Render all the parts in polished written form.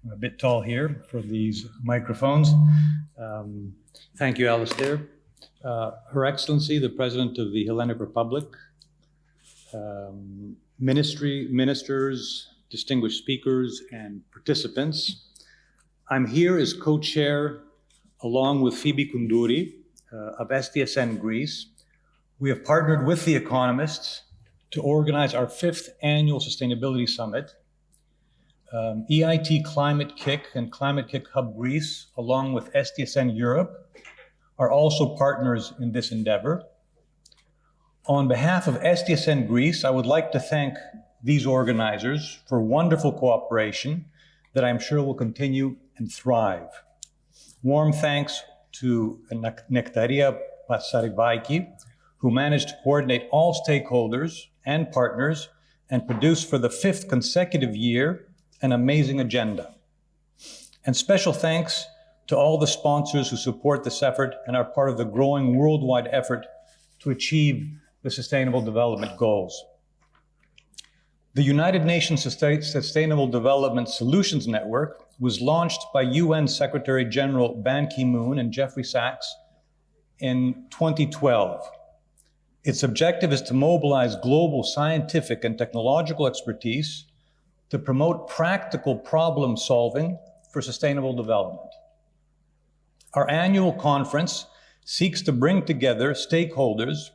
I'm a bit tall here for these microphones. Thank you, Alistair. Her Excellency, the President of the Hellenic Republic, ministers, distinguished speakers, and participants. I'm here as co-chair, along with Phoebe Koundouri of SDSN Greece. We have partnered with The Economists to organize our 5th annual Sustainability Summit. EIT Climate Kick and Climate Kick Hub Greece, along with SDSN Europe, are also partners in this endeavor. On behalf of SDSN Greece, I would like to thank these organizers for wonderful cooperation that I'm sure will continue and thrive. Warm thanks to Nektaria Passarivaiki, who managed to coordinate all stakeholders and partners and produce for the 5th consecutive year an amazing agenda. And special thanks to all the sponsors who support this effort and are part of the growing worldwide effort to achieve the Sustainable Development Goals. The United Nations Sustainable Development Solutions Network was launched by UN Secretary General Ban Ki-moon and Jeffrey Sachs in 2012. Its objective is to mobilize global scientific and technological expertise to promote practical problem solving for sustainable development. Our annual conference seeks to bring together stakeholders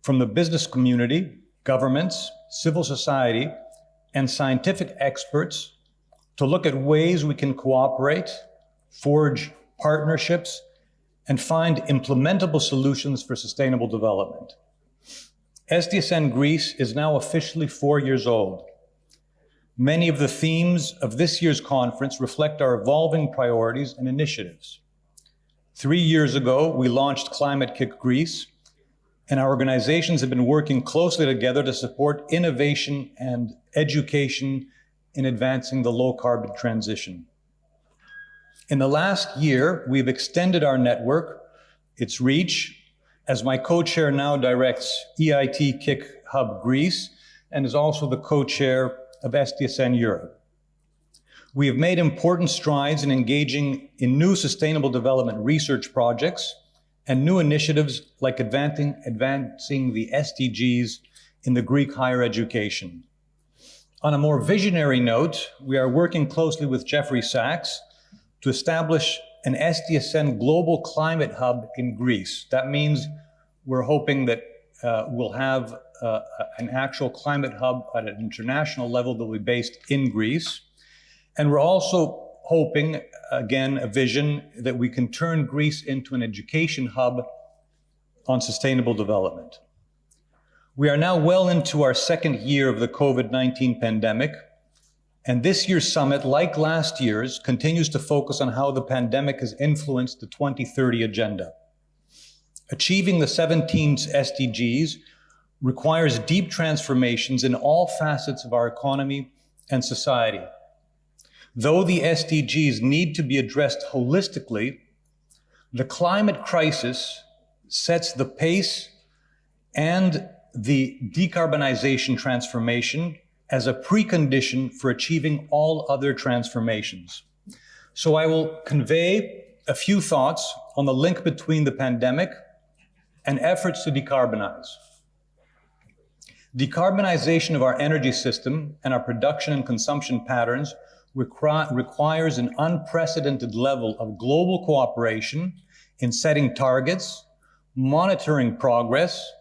from the business community, governments, civil society, and scientific experts to look at ways we can cooperate, forge partnerships, and find implementable solutions for sustainable development. SDSN Greece is now officially 4 years old. Many of the themes of this year's conference reflect our evolving priorities and initiatives. 3 years ago, we launched Climate Kick Greece, and our organizations have been working closely together to support innovation and education in advancing the low-carbon transition. In the last year, we've extended our network, its reach, as my co-chair now directs EIT Kick Hub Greece and is also the co-chair of SDSN Europe. We have made important strides in engaging in new sustainable development research projects and new initiatives like advancing the SDGs in the Greek higher education. On a more visionary note, we are working closely with Jeffrey Sachs to establish an SDSN Global Climate Hub in Greece. That means we're hoping that we'll have an actual climate hub at an international level that will be based in Greece. And we're also hoping, again, a vision that we can turn Greece into an education hub on sustainable development. We are now well into our 2nd year of the COVID-19 pandemic, and this year's summit, like last year's, continues to focus on how the pandemic has influenced the 2030 agenda. Achieving the 17 SDGs requires deep transformations in all facets of our economy and society. Though the SDGs need to be addressed holistically, the climate crisis sets the pace and the decarbonization transformation as a precondition for achieving all other transformations. So I will convey a few thoughts on the link between the pandemic and efforts to decarbonize. Decarbonization of our energy system and our production and consumption patterns requires an unprecedented level of global cooperation in setting targets, monitoring progress,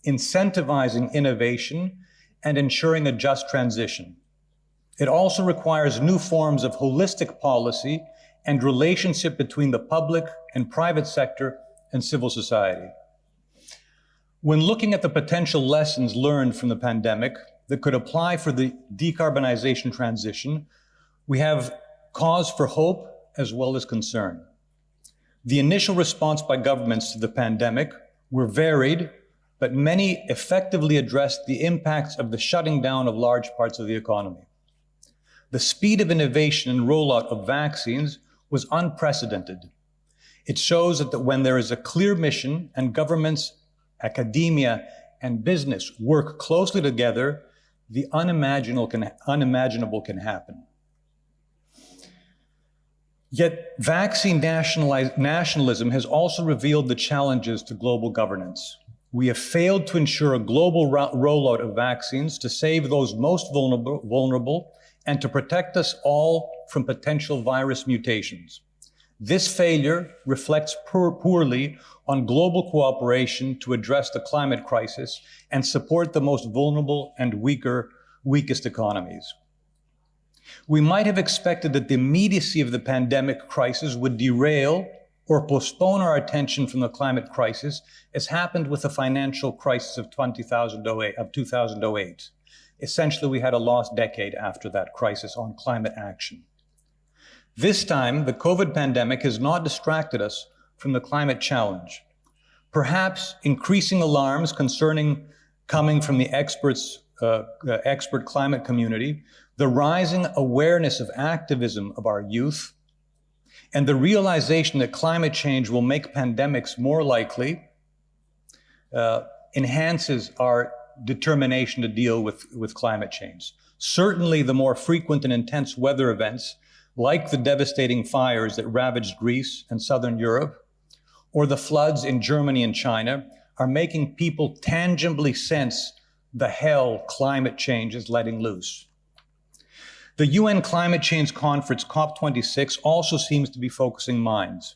incentivizing innovation, and ensuring a just transition. It also requires new forms of holistic policy and relationship between the public and private sector and civil society. When looking at the potential lessons learned from the pandemic that could apply for the decarbonization transition, we have cause for hope as well as concern. The initial response by governments to the pandemic were varied, but many effectively addressed the impacts of the shutting down of large parts of the economy. The speed of innovation and rollout of vaccines was unprecedented. It shows that when there is a clear mission and governments, academia, and business work closely together, the unimaginable can happen. Yet vaccine nationalism has also revealed the challenges to global governance. We have failed to ensure a global rollout of vaccines to save those most vulnerable and to protect us all from potential virus mutations. This failure reflects poorly on global cooperation to address the climate crisis and support the most vulnerable and weakest economies. We might have expected that the immediacy of the pandemic crisis would derail or postpone our attention from the climate crisis, as happened with the financial crisis of 2008. Essentially, we had a lost decade after that crisis on climate action. This time, the COVID pandemic has not distracted us from the climate challenge. Perhaps increasing alarms coming from the expert climate community, the rising awareness of activism of our youth, and the realization that climate change will make pandemics more likely enhances our determination to deal with climate change. Certainly, the more frequent and intense weather events, like the devastating fires that ravaged Greece and Southern Europe, or the floods in Germany and China, are making people tangibly sense the hell climate change is letting loose. The UN Climate Change Conference, COP26, also seems to be focusing minds.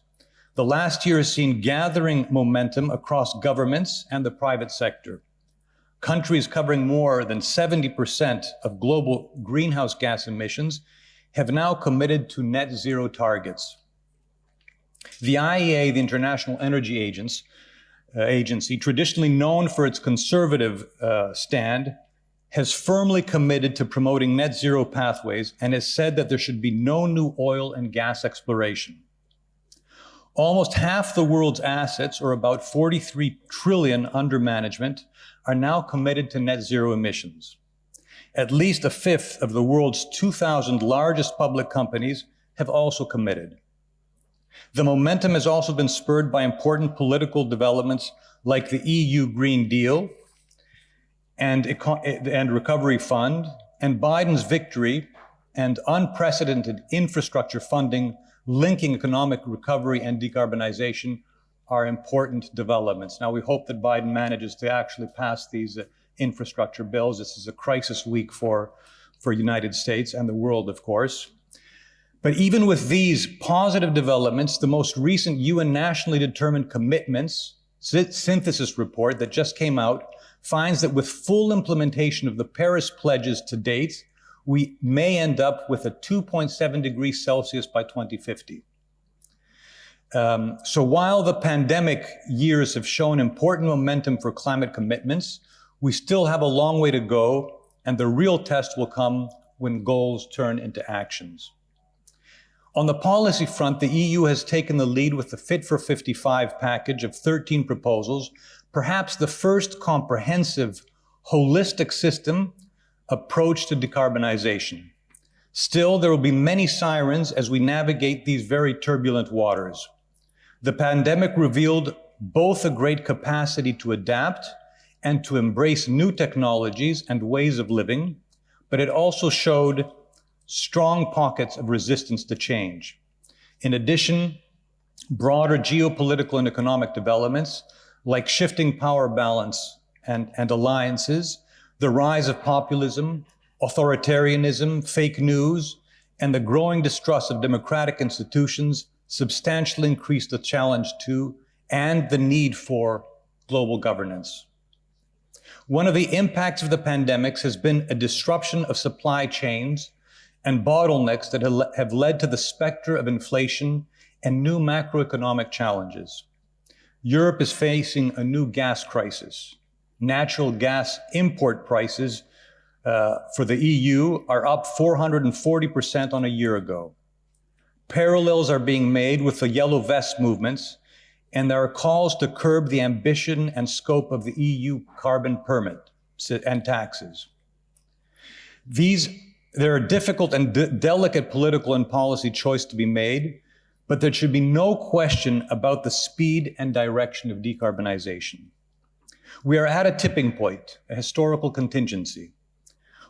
The last year has seen gathering momentum across governments and the private sector. Countries covering more than 70% of global greenhouse gas emissions have now committed to net zero targets. The IEA, the International Energy Agency, traditionally known for its conservative stand, has firmly committed to promoting net zero pathways and has said that there should be no new oil and gas exploration. Almost half the world's assets, or about 43 trillion under management, are now committed to net zero emissions. At least a fifth of the world's 2,000 largest public companies have also committed. The momentum has also been spurred by important political developments like the EU Green Deal and Recovery Fund, and Biden's victory and unprecedented infrastructure funding linking economic recovery and decarbonization are important developments. Now, we hope that Biden manages to actually pass these infrastructure bills. This is a crisis week for the United States and the world, of course. But even with these positive developments, the most recent UN nationally determined commitments synthesis report that just came out finds that with full implementation of the Paris pledges to date, we may end up with a 2.7 degrees Celsius by 2050. So while the pandemic years have shown important momentum for climate commitments, we still have a long way to go, and the real test will come when goals turn into actions. On the policy front, the EU has taken the lead with the Fit for 55 package of 13 proposals, perhaps the first comprehensive, holistic system approach to decarbonization. Still, there will be many sirens as we navigate these very turbulent waters. The pandemic revealed both a great capacity to adapt and to embrace new technologies and ways of living, but it also showed strong pockets of resistance to change. In addition, broader geopolitical and economic developments, like shifting power balance and alliances, the rise of populism, authoritarianism, fake news, and the growing distrust of democratic institutions substantially increased the challenge to and the need for global governance. One of the impacts of the pandemics has been a disruption of supply chains and bottlenecks that have led to the specter of inflation and new macroeconomic challenges. Europe is facing a new gas crisis. Natural gas import prices for the EU are up 440% on a year ago. Parallels are being made with the Yellow Vest movements, and there are calls to curb the ambition and scope of the EU carbon permit and taxes. There are difficult and delicate political and policy choices to be made, but there should be no question about the speed and direction of decarbonization. We are at a tipping point, a historical contingency.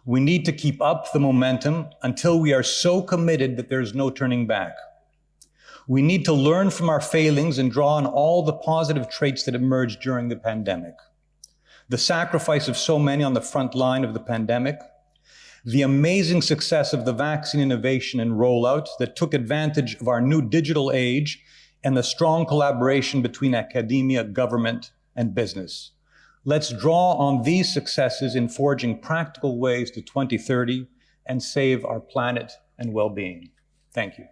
We need to keep up the momentum until we are so committed that there's no turning back. We need to learn from our failings and draw on all the positive traits that emerged during the pandemic. The sacrifice of so many on the front line of the pandemic, the amazing success of the vaccine innovation and rollout that took advantage of our new digital age, and the strong collaboration between academia, government, and business. Let's draw on these successes in forging practical ways to 2030 and save our planet and well-being. Thank you.